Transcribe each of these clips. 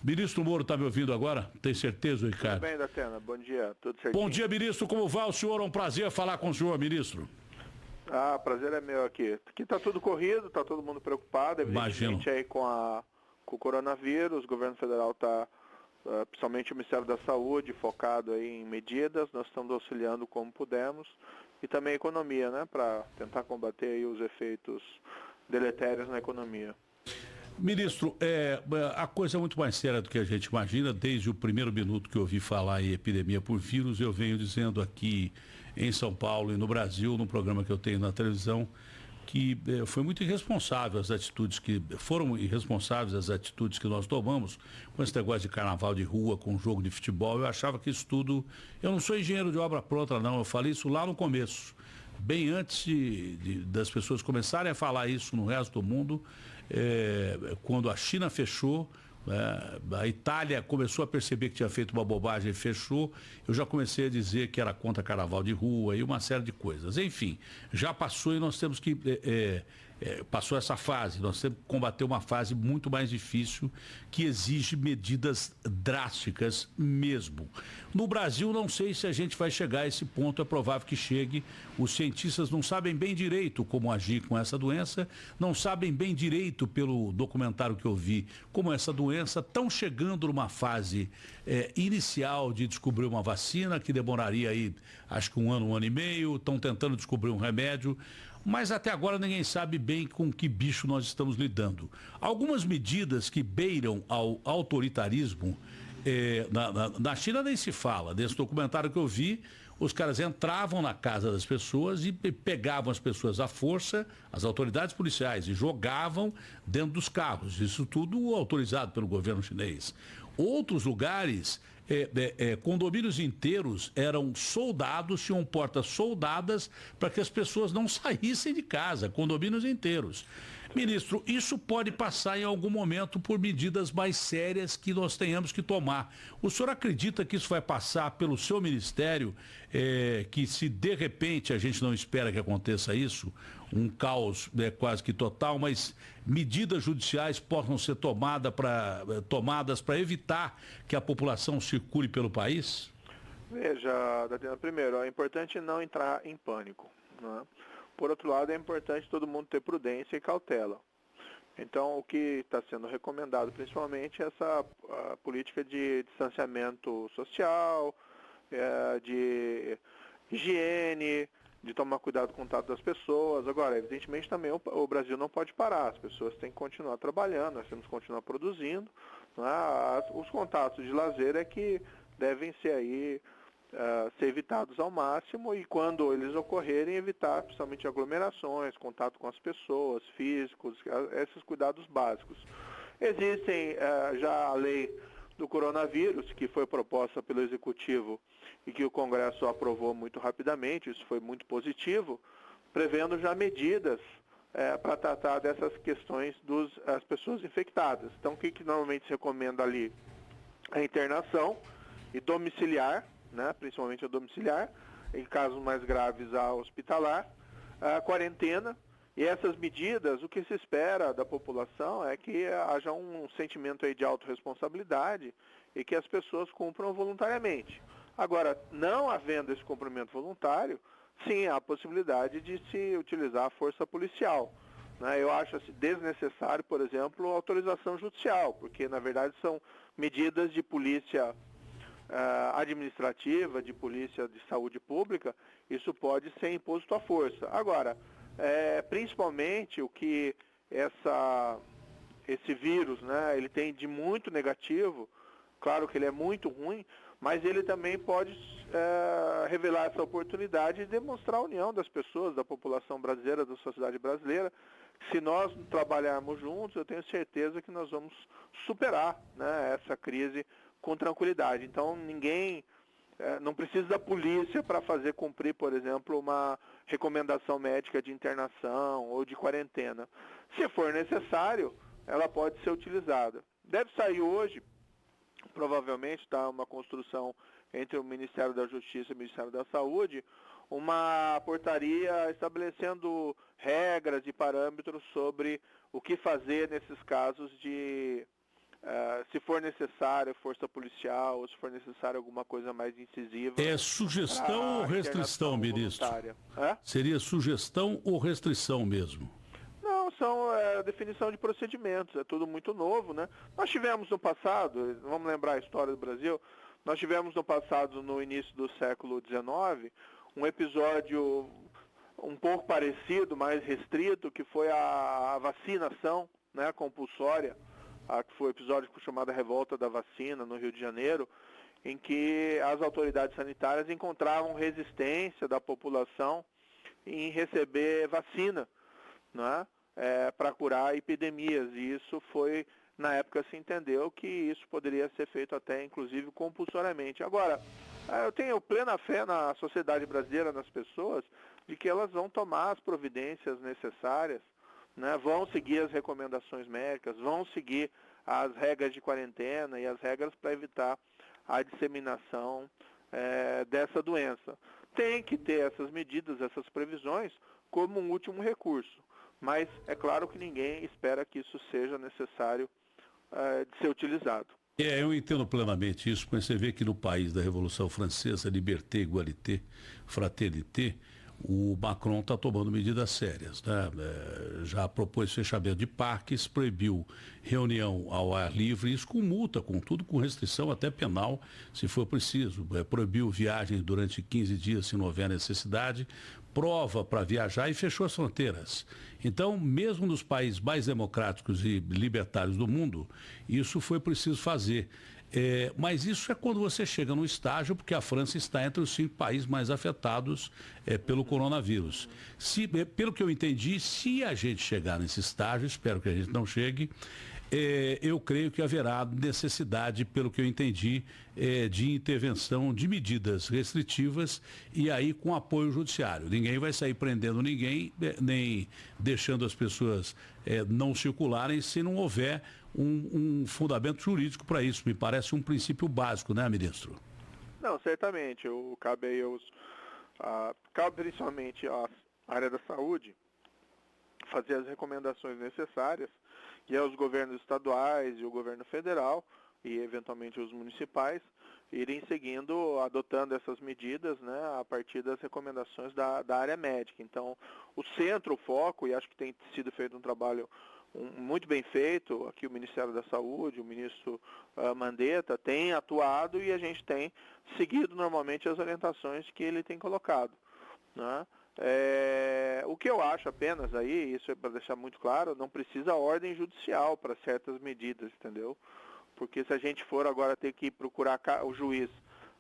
Ministro Moro está me ouvindo agora? Tem certeza, Ricardo? Tudo bem, Datena. Bom dia. Tudo certinho? Bom dia, ministro. Como vai o senhor? É um prazer falar com o senhor, ministro. Prazer é meu aqui. Aqui está tudo corrido, está todo mundo preocupado, evidentemente, aí com o coronavírus. O governo federal está, principalmente o Ministério da Saúde, focado aí em medidas. Nós estamos auxiliando como pudemos. E também a economia, né, para tentar combater aí os efeitos deletérios na economia. Ministro, a coisa é muito mais séria do que a gente imagina. Desde o primeiro minuto que eu ouvi falar em epidemia por vírus, eu venho dizendo aqui em São Paulo e no Brasil, no programa que eu tenho na televisão, que foi muito irresponsável as atitudes foram irresponsáveis as atitudes que nós tomamos com esse negócio de carnaval de rua, com jogo de futebol. Eu achava que isso tudo... Eu não sou engenheiro de obra pronta, não. Eu falei isso lá no começo, bem antes das pessoas começarem a falar isso no resto do mundo, quando a China fechou, a Itália começou a perceber que tinha feito uma bobagem e fechou. Eu já comecei a dizer que era contra carnaval de rua e uma série de coisas. Enfim, já passou e nós temos que... passou essa fase, nós temos que combater uma fase muito mais difícil que exige medidas drásticas mesmo. No Brasil, não sei se a gente vai chegar a esse ponto, é provável que chegue. Os cientistas não sabem bem direito como agir com essa doença, não sabem bem direito, pelo documentário que eu vi, como essa doença, estão chegando numa fase inicial de descobrir uma vacina, que demoraria aí, acho que um ano e meio, estão tentando descobrir um remédio, mas até agora ninguém sabe bem com que bicho nós estamos lidando. Algumas medidas que beiram ao autoritarismo, na China nem se fala. Nesse documentário que eu vi, os caras entravam na casa das pessoas e pegavam as pessoas à força, as autoridades policiais, e jogavam dentro dos carros. Isso tudo autorizado pelo governo chinês. Outros lugares, condomínios inteiros eram soldados, tinham portas soldadas para que as pessoas não saíssem de casa, condomínios inteiros. Ministro, isso pode passar em algum momento por medidas mais sérias que nós tenhamos que tomar. O senhor acredita que isso vai passar pelo seu ministério, que se de repente a gente não espera que aconteça isso, um caos quase que total, mas medidas judiciais possam ser tomadas para evitar que a população circule pelo país? Veja, Datena, primeiro, é importante não entrar em pânico, né? Por outro lado, é importante todo mundo ter prudência e cautela. Então, o que está sendo recomendado, principalmente, é essa política de distanciamento social, de higiene, de tomar cuidado com o contato das pessoas. Agora, evidentemente, também o Brasil não pode parar. As pessoas têm que continuar trabalhando, nós temos que continuar produzindo, né? Os contatos de lazer é que devem ser aí... ser evitados ao máximo, e quando eles ocorrerem, evitar principalmente aglomerações, contato com as pessoas, físicos, esses cuidados básicos. Existem já a lei do coronavírus, que foi proposta pelo Executivo e que o Congresso aprovou muito rapidamente, isso foi muito positivo, prevendo já medidas para tratar dessas questões das pessoas infectadas. Então, o que normalmente se recomenda ali? A internação e domiciliar, né, principalmente a domiciliar, em casos mais graves a hospitalar, a quarentena. E essas medidas, o que se espera da população é que haja um sentimento aí de autorresponsabilidade e que as pessoas cumpram voluntariamente. Agora, não havendo esse cumprimento voluntário, sim, há a possibilidade de se utilizar a força policial, né? Eu acho desnecessário, por exemplo, a autorização judicial, porque na verdade são medidas de polícia administrativa, de polícia de saúde pública. Isso pode ser imposto à força. Agora, principalmente o que esse vírus, né, ele tem de muito negativo, claro que ele é muito ruim, mas ele também pode revelar essa oportunidade de demonstrar a união das pessoas, da população brasileira, da sociedade brasileira. Se nós trabalharmos juntos, eu tenho certeza que nós vamos superar, né, essa crise com tranquilidade. Então, ninguém não precisa da polícia para fazer cumprir, por exemplo, uma recomendação médica de internação ou de quarentena. Se for necessário, ela pode ser utilizada. Deve sair hoje, provavelmente, está uma construção entre o Ministério da Justiça e o Ministério da Saúde, uma portaria estabelecendo regras e parâmetros sobre o que fazer nesses casos de se for necessário força policial, ou se for necessário alguma coisa mais incisiva. É sugestão ou restrição, ministro? Seria sugestão ou restrição mesmo? Não, são definição de procedimentos, é tudo muito novo, né? Nós tivemos no passado, vamos lembrar a história do Brasil, nós tivemos no passado, no início do século XIX, um episódio um pouco parecido, mais restrito, que foi a vacinação, né, compulsória, que foi o episódio chamado Revolta da Vacina, no Rio de Janeiro, em que as autoridades sanitárias encontravam resistência da população em receber vacina, né, para curar epidemias. E isso foi, na época se entendeu que isso poderia ser feito até, inclusive, compulsoriamente. Agora, eu tenho plena fé na sociedade brasileira, nas pessoas, de que elas vão tomar as providências necessárias, né, vão seguir as recomendações médicas, vão seguir as regras de quarentena e as regras para evitar a disseminação dessa doença. Tem que ter essas medidas, essas previsões, como um último recurso. Mas é claro que ninguém espera que isso seja necessário de ser utilizado. Eu entendo plenamente isso, mas você vê que no país da Revolução Francesa, liberté, égalité, fraternité, o Macron está tomando medidas sérias, né? Já propôs fechamento de parques, proibiu reunião ao ar livre, isso com multa, com tudo, com restrição até penal, se for preciso. Proibiu viagens durante 15 dias se não houver necessidade, prova para viajar e fechou as fronteiras. Então, mesmo nos países mais democráticos e libertários do mundo, isso foi preciso fazer. Mas isso é quando você chega no estágio, porque a França está entre os 5 países mais afetados pelo coronavírus. Pelo que eu entendi, se a gente chegar nesse estágio, espero que a gente não chegue, eu creio que haverá necessidade, pelo que eu entendi, de intervenção de medidas restritivas e aí com apoio judiciário. Ninguém vai sair prendendo ninguém, nem deixando as pessoas não circularem se não houver um fundamento jurídico para isso. Me parece um princípio básico, né, ministro? Não, certamente. Cabe principalmente à área da saúde fazer as recomendações necessárias e aos governos estaduais e o governo federal e eventualmente os municipais irem seguindo, adotando essas medidas, né, a partir das recomendações da área médica. Então, o centro, o foco, e acho que tem sido feito um trabalho muito bem feito, aqui o Ministério da Saúde, o ministro Mandetta tem atuado e a gente tem seguido normalmente as orientações que ele tem colocado, né? O que eu acho apenas aí, isso é para deixar muito claro, não precisa ordem judicial para certas medidas, entendeu? Porque se a gente for agora ter que procurar o juiz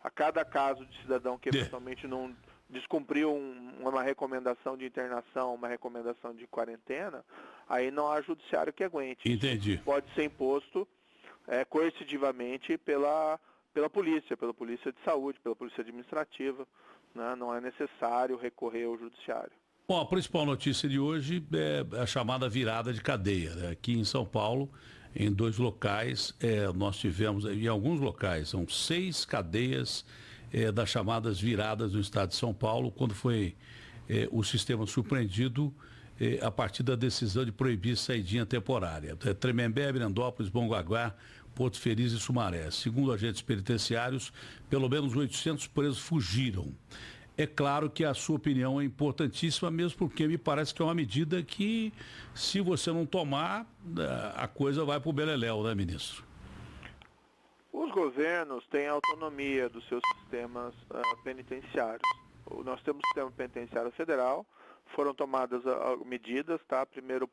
a cada caso de cidadão que eventualmente não descumpriu uma recomendação de internação, uma recomendação de quarentena, aí não há judiciário que aguente. Entendi. Isso pode ser imposto coercitivamente pela polícia de saúde, pela polícia administrativa, né? Não é necessário recorrer ao judiciário. Bom, a principal notícia de hoje é a chamada virada de cadeia, né? Aqui em São Paulo, em 2 locais, nós tivemos, em alguns locais, são 6 cadeias das chamadas viradas no estado de São Paulo, quando foi o sistema surpreendido a partir da decisão de proibir saidinha temporária. Tremembé, Mirandópolis, Mongaguá, Porto Feliz e Sumaré. Segundo agentes penitenciários, pelo menos 800 presos fugiram. É claro que a sua opinião é importantíssima, mesmo porque me parece que é uma medida que, se você não tomar, a coisa vai para o beleléu, né, ministro? Os governos têm autonomia dos seus sistemas penitenciários. Nós temos o sistema penitenciário federal, foram tomadas medidas, tá? Primeiro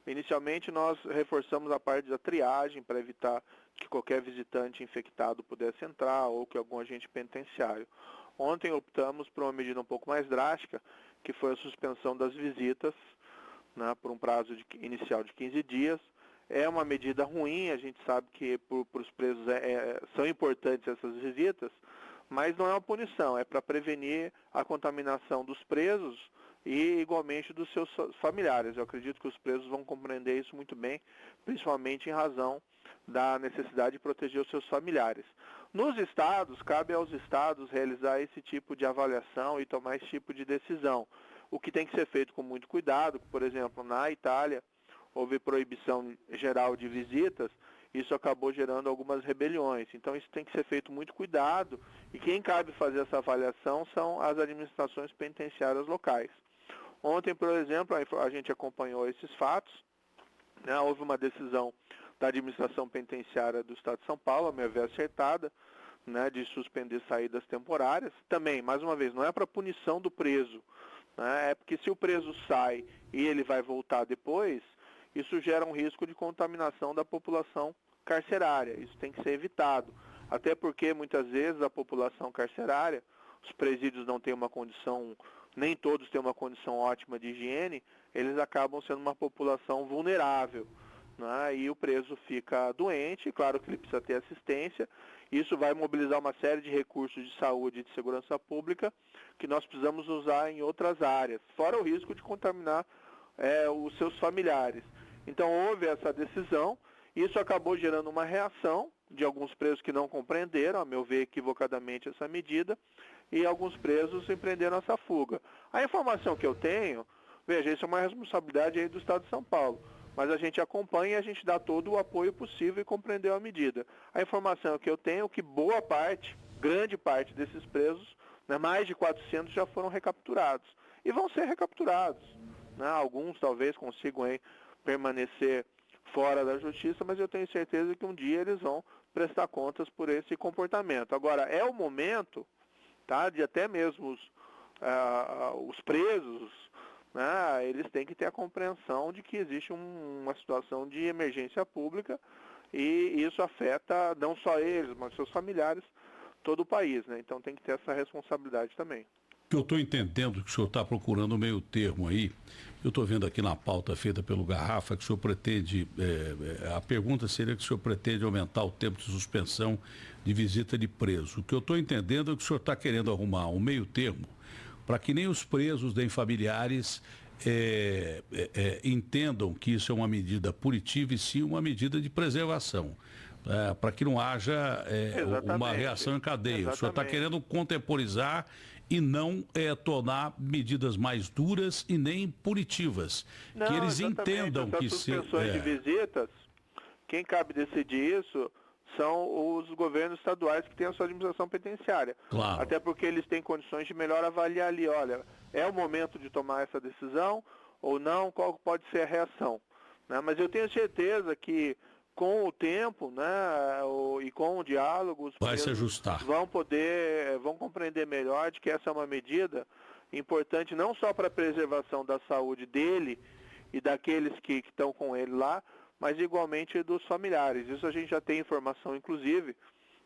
inicialmente nós reforçamos a parte da triagem para evitar que qualquer visitante infectado pudesse entrar ou que algum agente penitenciário. Ontem optamos por uma medida um pouco mais drástica, que foi a suspensão das visitas, né, por um prazo inicial de 15 dias. É uma medida ruim, a gente sabe que para os presos são importantes essas visitas, mas não é uma punição, é para prevenir a contaminação dos presos e igualmente dos seus familiares. Eu acredito que os presos vão compreender isso muito bem, principalmente em razão da necessidade de proteger os seus familiares. Nos estados, cabe aos estados realizar esse tipo de avaliação e tomar esse tipo de decisão, o que tem que ser feito com muito cuidado. Por exemplo, na Itália, houve proibição geral de visitas isso acabou gerando algumas rebeliões. Então isso tem que ser feito muito cuidado, e quem cabe fazer essa avaliação são as administrações penitenciárias locais. Ontem, por exemplo, a gente acompanhou esses fatos, né? Houve uma decisão da administração penitenciária do Estado de São Paulo, a meu ver acertada, né, de suspender saídas temporárias. Também, mais uma vez, não é para punição do preso, né? É porque se o preso sai e ele vai voltar depois, isso gera um risco de contaminação da população carcerária. Isso tem que ser evitado. Até porque, muitas vezes, a população carcerária, os presídios não têm uma condição, nem todos têm uma condição ótima de higiene, eles acabam sendo uma população vulnerável, né? E o preso fica doente, claro que ele precisa ter assistência. Isso vai mobilizar uma série de recursos de saúde e de segurança pública que nós precisamos usar em outras áreas, fora o risco de contaminar os seus familiares. Então houve essa decisão, isso acabou gerando uma reação de alguns presos que não compreenderam, a meu ver equivocadamente, essa medida, e alguns presos empreenderam essa fuga. A informação que eu tenho, veja, isso é uma responsabilidade aí do Estado de São Paulo, mas a gente acompanha e a gente dá todo o apoio possível e compreendeu a medida. A informação que eu tenho é que boa parte, grande parte desses presos, né, mais de 400 já foram recapturados e vão ser recapturados, né? Alguns talvez consigam aí permanecer fora da justiça, mas eu tenho certeza que um dia eles vão prestar contas por esse comportamento. Agora, é o momento, tá, de até mesmo os presos, né, eles têm que ter a compreensão de que existe uma situação de emergência pública e isso afeta não só eles, mas seus familiares, todo o país, né? Então tem que ter essa responsabilidade também. Eu estou entendendo que o senhor está procurando um meio termo aí. Eu estou vendo aqui na pauta feita pelo Garrafa que o senhor pretende, a pergunta seria que o senhor pretende aumentar o tempo de suspensão de visita de preso. O que eu estou entendendo é que o senhor está querendo arrumar um meio termo para que nem os presos nem familiares entendam que isso é uma medida punitiva e sim uma medida de preservação. Para que não haja uma reação em cadeia. Exatamente. O senhor está querendo contemporizar e não tornar medidas mais duras e nem punitivas. Não, que eles entendam que... Essas suspensões de visitas, quem cabe decidir isso são os governos estaduais que têm a sua administração penitenciária. Claro. Até porque eles têm condições de melhor avaliar ali, olha, é o momento de tomar essa decisão ou não, qual pode ser a reação, né? Mas eu tenho certeza que com o tempo, né, e com o diálogo, os vai se ajustar. Vão compreender melhor de que essa é uma medida importante não só para a preservação da saúde dele e daqueles que estão com ele lá, mas igualmente dos familiares. Isso a gente já tem informação, inclusive,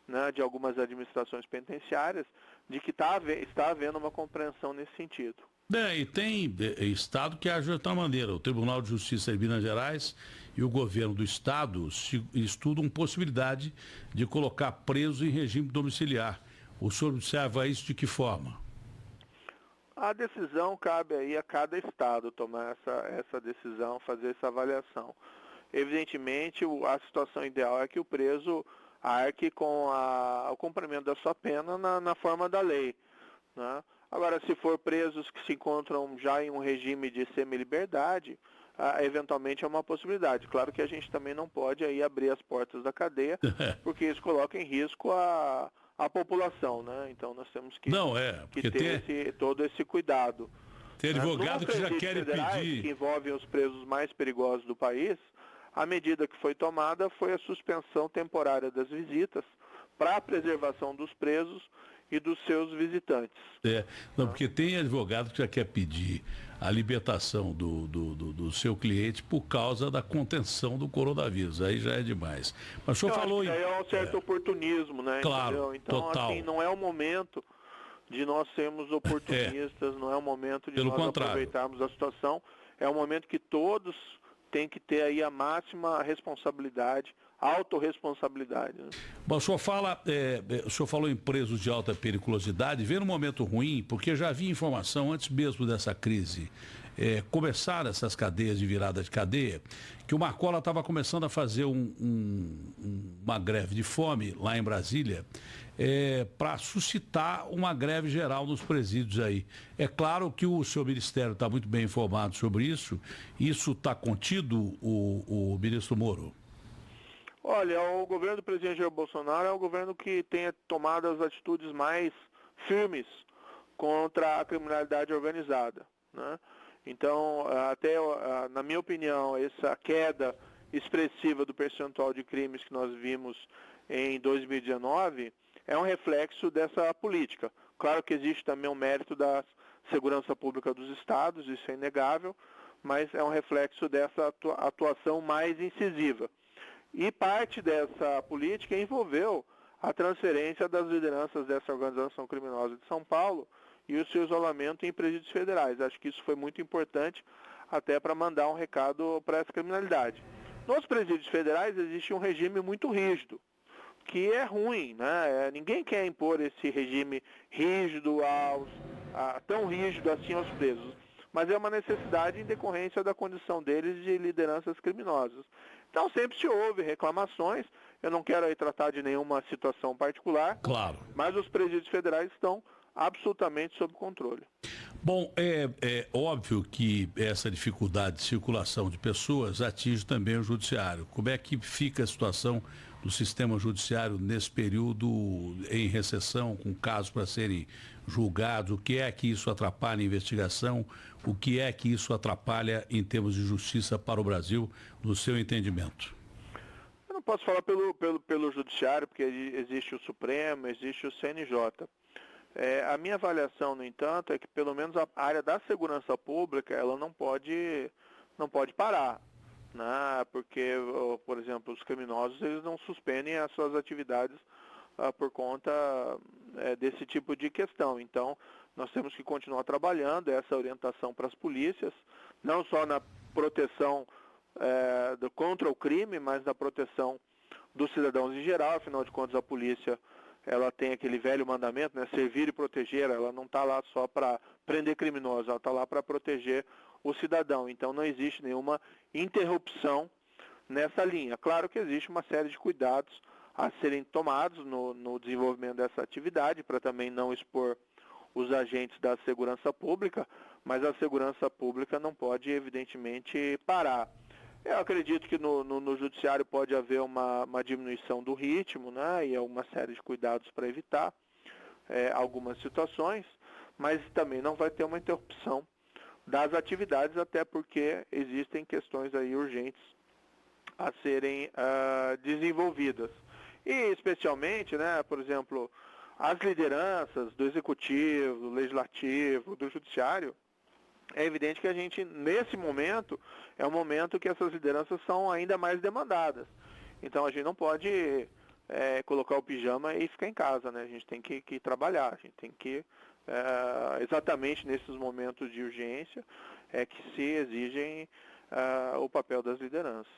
né, de algumas administrações penitenciárias, de que está havendo uma compreensão nesse sentido. E tem estado que age de outra maneira. O Tribunal de Justiça de Minas Gerais e o governo do estado estudam possibilidade de colocar preso em regime domiciliar. O senhor observa isso de que forma? A decisão cabe aí a cada estado tomar essa decisão, fazer essa avaliação. Evidentemente, a situação ideal é que o preso arque com o cumprimento da sua pena na forma da lei, né? Agora, se for presos que se encontram já em um regime de semi-liberdade, eventualmente é uma possibilidade. Claro que a gente também não pode aí abrir as portas da cadeia, porque isso coloca em risco a população, né? Então nós temos que ter todo esse cuidado. Tem advogado que já querem pedir... que envolvem os presos mais perigosos do país, a medida que foi tomada foi a suspensão temporária das visitas para a preservação dos presos e dos seus visitantes. Porque tem advogado que já quer pedir a libertação do seu cliente por causa da contenção do coronavírus. Aí já é demais. Mas o senhor falou... Aí é um certo oportunismo, né? Claro, entendeu? Então, total. Assim, não é o momento de nós sermos oportunistas, não é o momento de nós aproveitarmos a situação. É o momento que todos têm que ter aí a máxima responsabilidade, autorresponsabilidade, né? Bom, o senhor falou em presos de alta periculosidade, vem num momento ruim, porque já havia informação antes mesmo dessa crise, começaram essas cadeias de virada de cadeia, que o Marcola estava começando a fazer uma greve de fome lá em Brasília, para suscitar uma greve geral nos presídios aí. É claro que o seu ministério está muito bem informado sobre isso. Isso está contido, o ministro Moro? Olha, o governo do presidente Jair Bolsonaro é o governo que tem tomado as atitudes mais firmes contra a criminalidade organizada, né? Então, até na minha opinião, essa queda expressiva do percentual de crimes que nós vimos em 2019 é um reflexo dessa política. Claro que existe também um mérito da segurança pública dos estados, isso é inegável, mas é um reflexo dessa atuação mais incisiva. E parte dessa política envolveu a transferência das lideranças dessa organização criminosa de São Paulo e o seu isolamento em presídios federais. Acho que isso foi muito importante até para mandar um recado para essa criminalidade. Nos presídios federais existe um regime muito rígido, que é ruim, né? Ninguém quer impor esse regime rígido tão rígido assim aos presos, mas é uma necessidade em decorrência da condição deles de lideranças criminosas. Então sempre se houve reclamações, eu não quero aí tratar de nenhuma situação particular, claro, mas os presídios federais estão absolutamente sob controle. Bom, é óbvio que essa dificuldade de circulação de pessoas atinge também o judiciário. Como é que fica a situação do sistema judiciário nesse período em recessão, com casos para serem julgados? O que é que isso atrapalha a investigação? O que é que isso atrapalha em termos de justiça para o Brasil, no seu entendimento? Eu não posso falar pelo judiciário, porque existe o Supremo, existe o CNJ. A minha avaliação, no entanto, é que pelo menos a área da segurança pública ela não pode parar, né? Porque, por exemplo, os criminosos eles não suspendem as suas atividades por conta desse tipo de questão. Então, nós temos que continuar trabalhando essa orientação para as polícias, não só na proteção contra o crime, mas na proteção dos cidadãos em geral. Afinal de contas, a polícia ela tem aquele velho mandamento, né, servir e proteger. Ela não está lá só para prender criminosos, ela está lá para proteger o cidadão. Então não existe nenhuma interrupção nessa linha. Claro que existe uma série de cuidados a serem tomados no desenvolvimento dessa atividade, para também não expor os agentes da segurança pública, mas a segurança pública não pode, evidentemente, parar. Eu acredito que no judiciário pode haver uma diminuição do ritmo, né, e uma série de cuidados para evitar algumas situações, mas também não vai ter uma interrupção das atividades, até porque existem questões aí urgentes a serem desenvolvidas. E especialmente, né, por exemplo, as lideranças do executivo, do legislativo, do judiciário. É evidente que a gente, nesse momento, é um momento que essas lideranças são ainda mais demandadas. Então a gente não pode colocar o pijama e ficar em casa, né? A gente tem que trabalhar, a gente tem que, exatamente nesses momentos de urgência, que se exigem o papel das lideranças.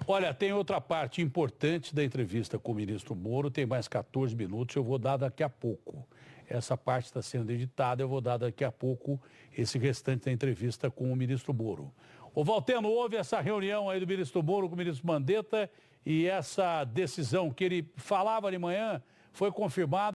Olha, tem outra parte importante da entrevista com o ministro Moro, tem mais 14 minutos, eu vou dar daqui a pouco. Essa parte está sendo editada, eu vou dar daqui a pouco esse restante da entrevista com o ministro Moro. Ô Valteno, houve essa reunião aí do ministro Moro com o ministro Mandetta e essa decisão que ele falava de manhã foi confirmada.